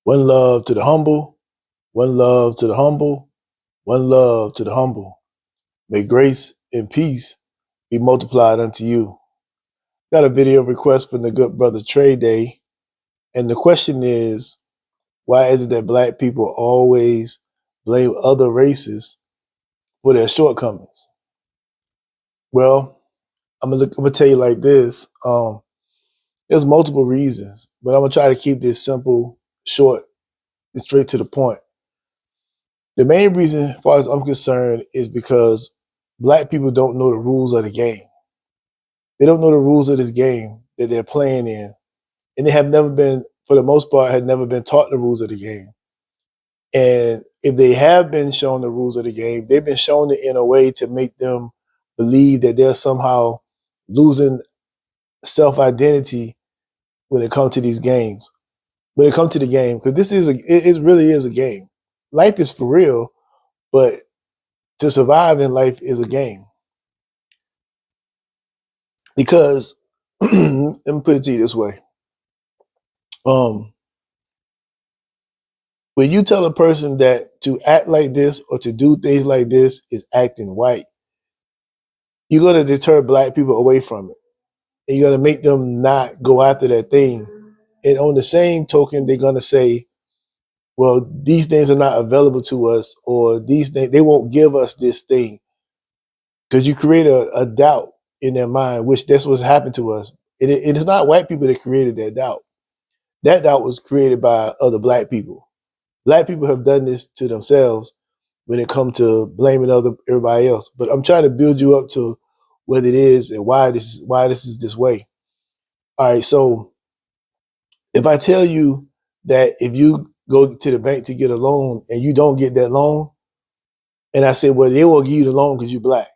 One love to the humble, one love to the humble, one love to the humble. May grace and peace be multiplied unto you. Got a video request from the good brother Trey Day. And the question is, why is it that black people always blame other races for their shortcomings? Well, I'm gonna tell you like this. There's multiple reasons, but I'm gonna try to keep this simple, short, and straight to the point. The main reason, as far as I'm concerned, is because black people don't know the rules of the game. They don't know the rules of this game that they're playing in. And they have never been, for the most part, had never been taught the rules of the game. And if they have been shown the rules of the game, they've been shown it in a way to make them believe that they're somehow losing self-identity when it comes to these games. When it comes to the game, because it really is a game. Life is for real, but to survive in life is a game. Because let me put it to you this way. When you tell a person that to act like this or to do things like this is acting white, you're going to deter black people away from it. And you're going to make them not go after that thing. And on the same token, they're going to say, well, these things are not available to us, or these things, they won't give us this thing. Because you create a doubt in their mind, which that's what's happened to us. And it's not white people that created that doubt. That doubt was created by other black people. Black people have done this to themselves when it comes to blaming everybody else. But I'm trying to build you up to what it is and why this is this way. All right, so if I tell you that if you go to the bank to get a loan and you don't get that loan, and I say, well, they won't give you the loan because you're black.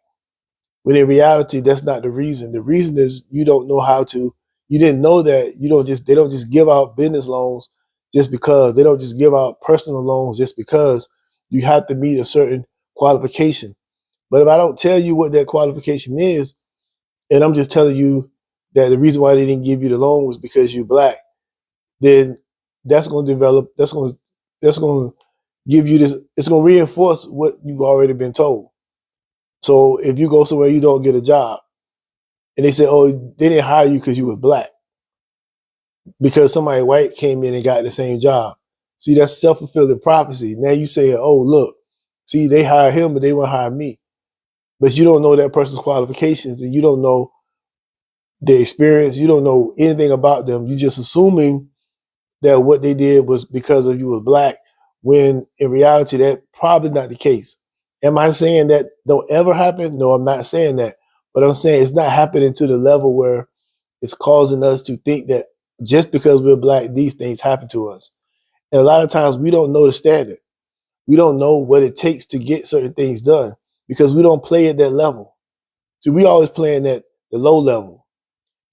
When in reality, that's not the reason. The reason is you don't know how to. You didn't know that they don't just give out business loans just because. They don't just give out personal loans just because. You have to meet a certain qualification. But if I don't tell you what that qualification is, and I'm just telling you that the reason why they didn't give you the loan was because you're black, then that's going to develop. That's going to give you this. It's going to reinforce what you've already been told. So if you go somewhere you don't get a job, and they say, oh, they didn't hire you because you were black, because somebody white came in and got the same job. See, that's self-fulfilling prophecy. Now you say, oh, look, see, they hired him, but they won't hire me. But you don't know that person's qualifications, and you don't know their experience. You don't know anything about them. You're just assuming that what they did was because of you was black, when in reality, that's probably not the case. Am I saying that don't ever happen? No, I'm not saying that. But I'm saying it's not happening to the level where it's causing us to think that just because we're black, these things happen to us. And a lot of times we don't know the standard. We don't know what it takes to get certain things done because we don't play at that level. See, we always playing at the low level.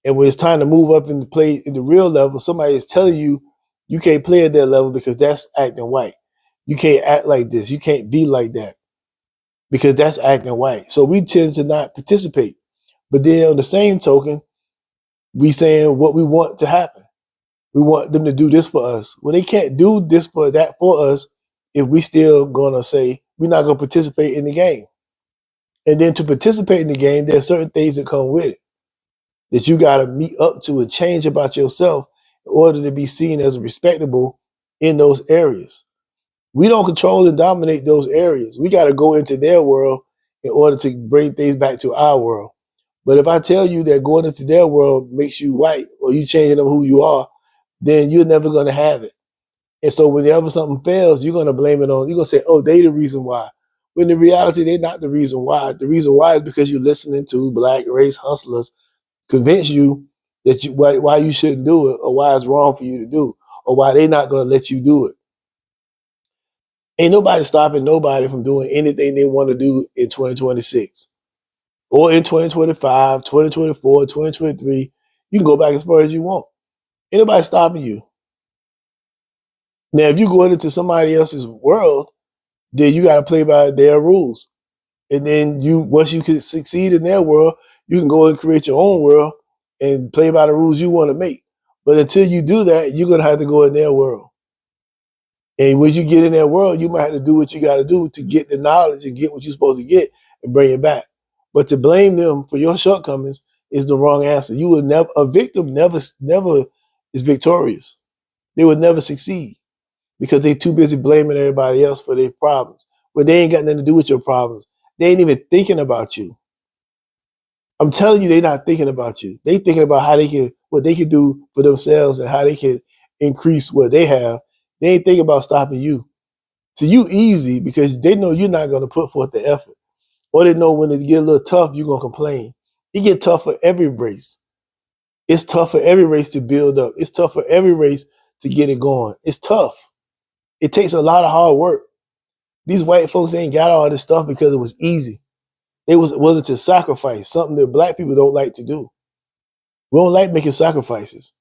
And when it's time to move up and play in the real level, somebody is telling you, you can't play at that level because that's acting white. You can't act like this. You can't be like that because that's acting white. So we tend to not participate. But then on the same token, we saying what we want to happen. We want them to do this for us. Well, they can't do this for that for us if we still going to say we're not going to participate in the game. And then to participate in the game, there's certain things that come with it that you got to meet up to and change about yourself in order to be seen as respectable in those areas. We don't control and dominate those areas. We got to go into their world in order to bring things back to our world. But if I tell you that going into their world makes you white or you changing them who you are, then you're never going to have it. And so whenever something fails, you're going to blame it on, you're going to say, oh, they the reason why. When in reality, they're not the reason why. The reason why is because you're listening to black race hustlers convince you that why you shouldn't do it or why it's wrong for you to do or why they're not going to let you do it. Ain't nobody stopping nobody from doing anything they want to do in 2026 or in 2025, 2024, 2023. You can go back as far as you want. Ain't nobody stopping you. Now, if you go into somebody else's world, then you got to play by their rules. And then once you can succeed in their world, you can go and create your own world and play by the rules you want to make. But until you do that, you're going to have to go in their world. And when you get in that world, you might have to do what you got to do to get the knowledge and get what you're supposed to get and bring it back. But to blame them for your shortcomings is the wrong answer. You will never, a victim never is victorious. They will never succeed because they're too busy blaming everybody else for their problems. But they ain't got nothing to do with your problems. They ain't even thinking about you. I'm telling you, they're not thinking about you. They thinking about what they can do for themselves and how they can increase what they have. They ain't thinking about stopping you. To you, easy because they know you're not going to put forth the effort, or they know when it get a little tough, you're going to complain. It get tough for every race. It's tough for every race to build up. It's tough for every race to get it going. It's tough. It takes a lot of hard work. These white folks ain't got all this stuff because it was easy. They was willing to sacrifice, something that black people don't like to do. We don't like making sacrifices.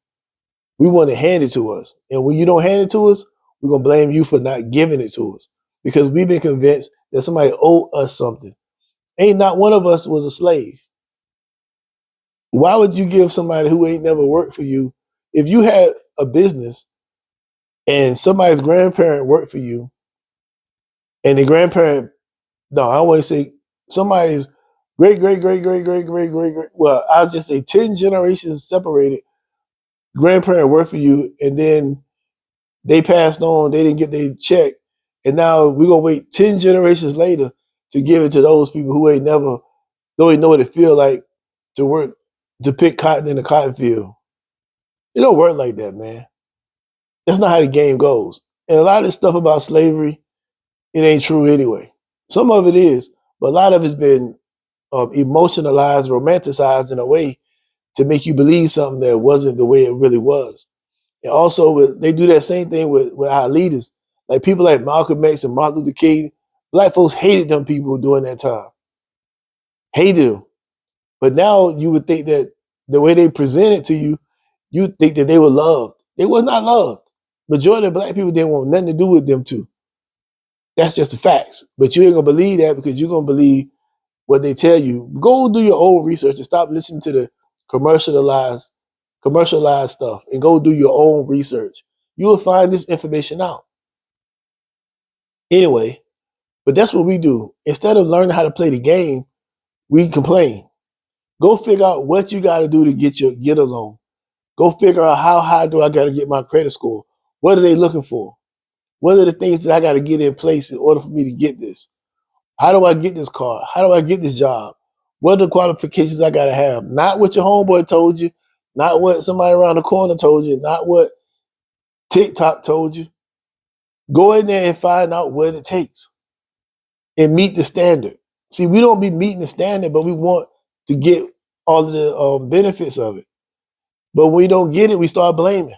We want it handed to us. And when you don't hand it to us, we're going to blame you for not giving it to us because we've been convinced that somebody owed us something. Ain't not one of us was a slave. Why would you give somebody who ain't never worked for you? If you had a business and somebody's grandparent worked for you and the grandparent, no, I want to say somebody's great, well, I'll just say 10 generations separated, grandparent worked for you, and then they passed on, they didn't get their check, and now we're going to wait 10 generations later to give it to those people who don't even know what it feel like to work, to pick cotton in the cotton field. It don't work like that, man. That's not how the game goes. And a lot of this stuff about slavery, it ain't true anyway. Some of it is, but a lot of it's been emotionalized, romanticized in a way to make you believe something that wasn't the way it really was. And also, they do that same thing with our leaders. Like people like Malcolm X and Martin Luther King, black folks hated them people during that time. Hated them. But now you would think that the way they presented to you, you think that they were loved. They were not loved. Majority of black people didn't want nothing to do with them too. That's just the facts. But you ain't gonna believe that because you're gonna believe what they tell you. Go do your own research and stop listening to the commercialized stuff and go do your own research. You will find this information out. Anyway, but that's what we do. Instead of learning how to play the game, we complain. Go figure out what you got to do to get a loan. Go figure out how high do I got to get my credit score? What are they looking for? What are the things that I got to get in place in order for me to get this? How do I get this car? How do I get this job? What are the qualifications I got to have? Not what your homeboy told you, not what somebody around the corner told you, not what TikTok told you. Go in there and find out what it takes and meet the standard. See, we don't be meeting the standard, but we want to get all of the benefits of it. But when we don't get it, we start blaming.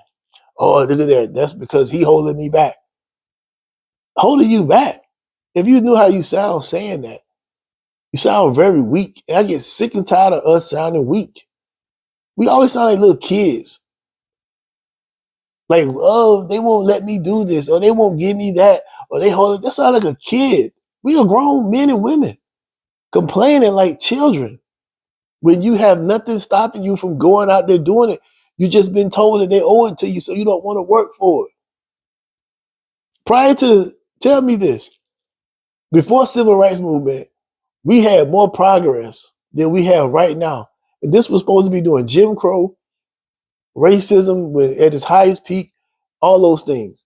Oh, that's because he holding me back. Holding you back? If you knew how you sound saying that, you sound very weak. And I get sick and tired of us sounding weak. We always sound like little kids. Like, oh, they won't let me do this, or they won't give me that, or they hold it. That sounds like a kid. We are grown men and women complaining like children. When you have nothing stopping you from going out there doing it, you just been told that they owe it to you, so you don't want to work for it. Tell me this, before civil rights movement, we had more progress than we have right now. And this was supposed to be doing Jim Crow, racism at its highest peak, all those things.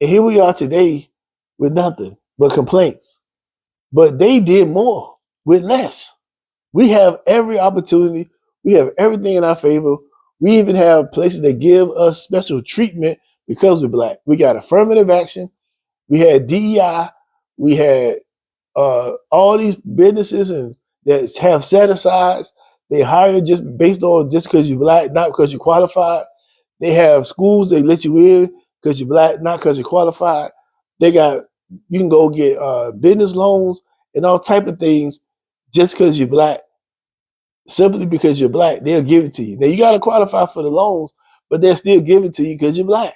And here we are today with nothing but complaints. But they did more with less. We have every opportunity. We have everything in our favor. We even have places that give us special treatment because we're black. We got affirmative action. We had DEI. We had all these businesses and that have set asides. They hire just based on just because you're black, not because you're qualified. They have schools they let you in because you're black, not because you're qualified. You can go get business loans and all type of things just because you're black. Simply because you're black, they'll give it to you. Now you got to qualify for the loans, but they'll still give it to you because you're black.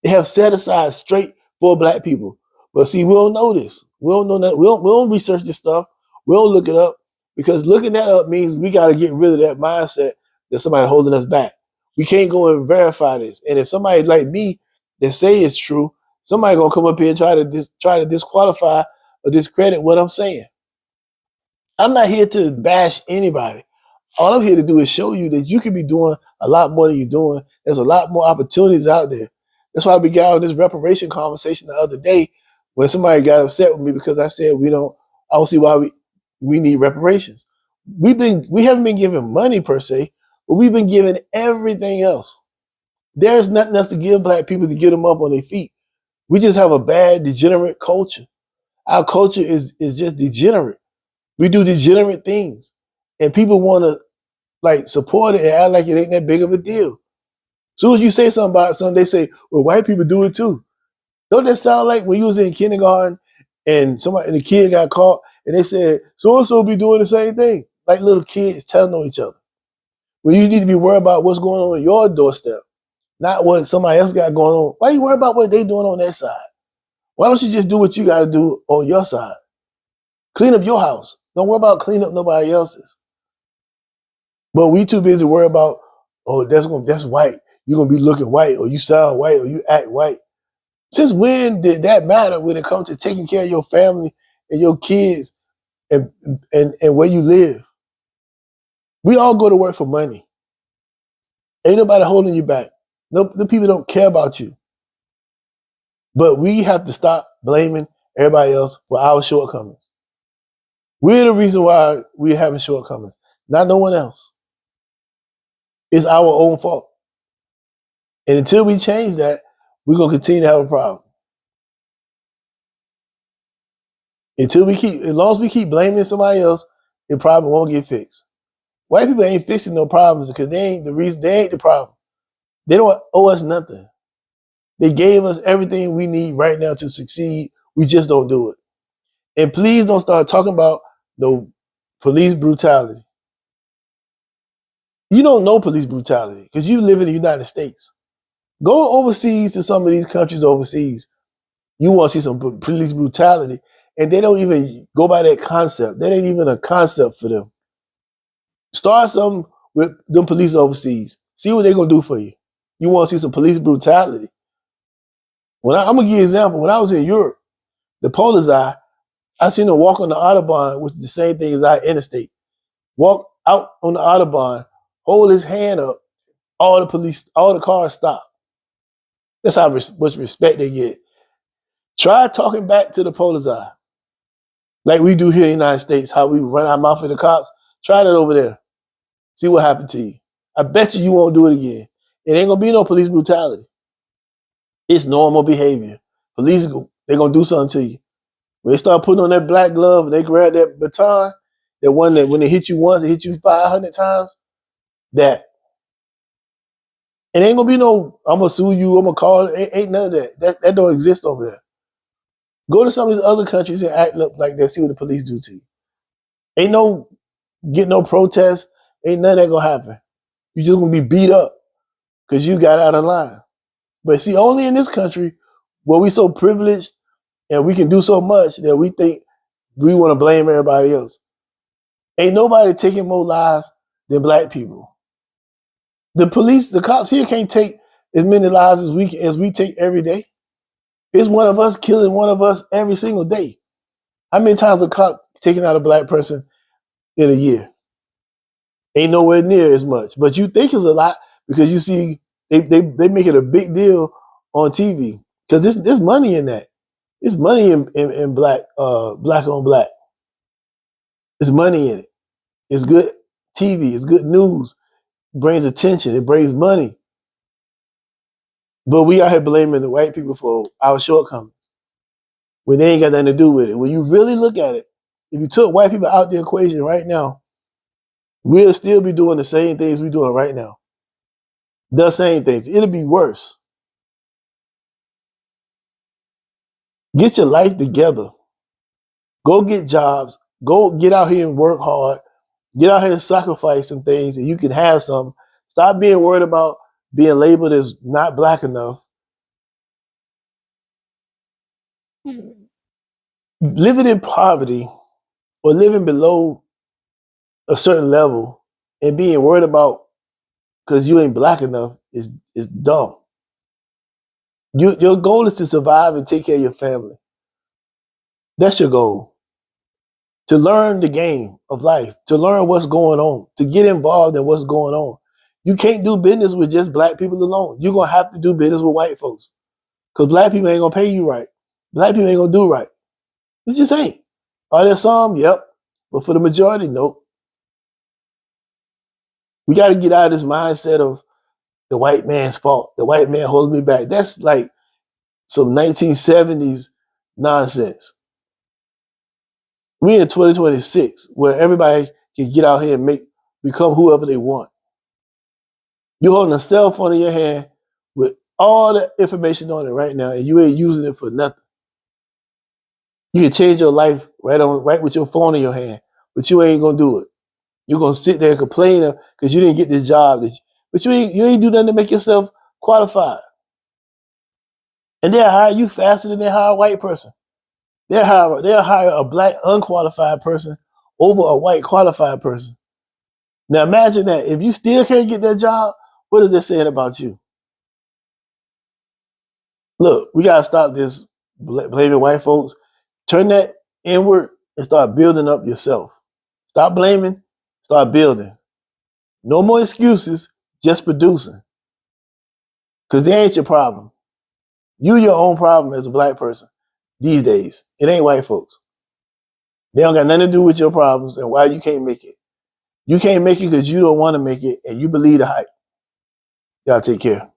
They have set aside straight for black people. But see, we don't know this. We don't know that. We don't research this stuff. We don't look it up because looking that up means we got to get rid of that mindset that somebody holding us back. We can't go and verify this. And if somebody like me that say it's true, somebody gonna come up here and try to disqualify or discredit what I'm saying. I'm not here to bash anybody. All I'm here to do is show you that you can be doing a lot more than you're doing. There's a lot more opportunities out there. That's why we got on this reparation conversation the other day when somebody got upset with me because I said I don't see why we need reparations. We haven't been given money per se, but we've been given everything else. There's nothing else to give black people to get them up on their feet. We just have a bad, degenerate culture. Our culture is just degenerate. We do degenerate things, and people want to like support it and act like it ain't that big of a deal. As soon as you say something about something, they say, "Well, white people do it too." Don't that sound like when you was in kindergarten and the kid got caught and they said, "So and so be doing the same thing," like little kids telling on each other. Well, you need to be worried about what's going on your doorstep, not what somebody else got going on. Why are you worried about what they doing on their side? Why don't you just do what you got to do on your side? Clean up your house. Don't worry about cleaning up nobody else's. But we too busy worry about, oh, that's white. You're gonna be looking white, or you sound white, or you act white. Since when did that matter when it comes to taking care of your family and your kids and where you live? We all go to work for money. Ain't nobody holding you back. No, the people don't care about you. But we have to stop blaming everybody else for our shortcomings. We're the reason why we're having shortcomings, not no one else. It's our own fault. And until we change that, we're going to continue to have a problem. As long as we keep blaming somebody else, it probably won't get fixed. White people ain't fixing no problems because they ain't the problem. They don't owe us nothing. They gave us everything we need right now to succeed. We just don't do it. And please don't start talking about the police brutality. You don't know police brutality because you live in the United States. Go overseas to some of these countries overseas. You want to see some police brutality, and they don't even go by that concept. That ain't even a concept for them. Start something with them police overseas. See what they're going to do for you. You want to see some police brutality. I'm going to give you an example. When I was in Europe, the Polizei, I seen them walk on the Autobahn, which is the same thing as our interstate. Walk out on the Autobahn, hold his hand up, all the cars stop. That's how much respect they get. Try talking back to the Polizei, like we do here in the United States, how we run our mouth at the cops. Try that over there. See what happened to you. I bet you won't do it again. It ain't gonna be no police brutality. It's normal behavior. Police, they're gonna do something to you. When they start putting on that black glove and they grab that baton, that one that when they hit you once, they hit you 500 times, that. It ain't gonna be no, I'm gonna sue you, I'm gonna call it. Ain't none of that. That don't exist over there. Go to some of these other countries and act up like that, see what the police do to you. Ain't no, get no protest, ain't none of that gonna happen. You just gonna be beat up because you got out of line. But see, only in this country where we so privileged and we can do so much that we think we want to blame everybody else. Ain't nobody taking more lives than black people. The police, the cops here can't take as many lives as we take every day. It's one of us killing one of us every single day. How many times a cop taking out a black person in a year? Ain't nowhere near as much. But you think it's a lot because you see they make it a big deal on TV. Because there's money in that. There's money in black on black. There's money in it. It's good TV. It's good news. It brings attention. It brings money. But we out here blaming the white people for our shortcomings when they ain't got nothing to do with it. When you really look at it, if you took white people out the equation right now, we'll still be doing the same things we're doing right now. The same things. It'll be worse. Get your life together. Go get jobs. Go get out here and work hard. Get out here and sacrifice some things and you can have some. Stop being worried about being labeled as not black enough. Living in poverty or living below a certain level and being worried about because you ain't black enough is dumb. Your goal is to survive and take care of your family. That's your goal. To learn the game of life, to learn what's going on, to get involved in what's going on. You can't do business with just black people alone. You're going to have to do business with white folks because black people ain't going to pay you right. Black people ain't going to do right. It just ain't. Are there some? Yep. But for the majority, nope. We got to get out of this mindset of the white man's fault. The white man holding me back. That's like some 1970s nonsense. We in 2026 where everybody can get out here and become whoever they want. You're holding a cell phone in your hand with all the information on it right now, and you ain't using it for nothing. You can change your life right with your phone in your hand, but you ain't gonna do it. You're gonna sit there and complain because you didn't get this job, but you ain't do nothing to make yourself qualified. And they'll hire you faster than they hire a white person. They'll hire a black unqualified person over a white qualified person. Now imagine that. If you still can't get that job, what is that saying about you? Look, we gotta stop this blaming white folks. Turn that inward and start building up yourself. Stop blaming, start building. No more excuses, just producing. Because they ain't your problem. You your own problem as a black person these days. It ain't white folks. They don't got nothing to do with your problems and why you can't make it. You can't make it because you don't want to make it and you believe the hype. Y'all take care.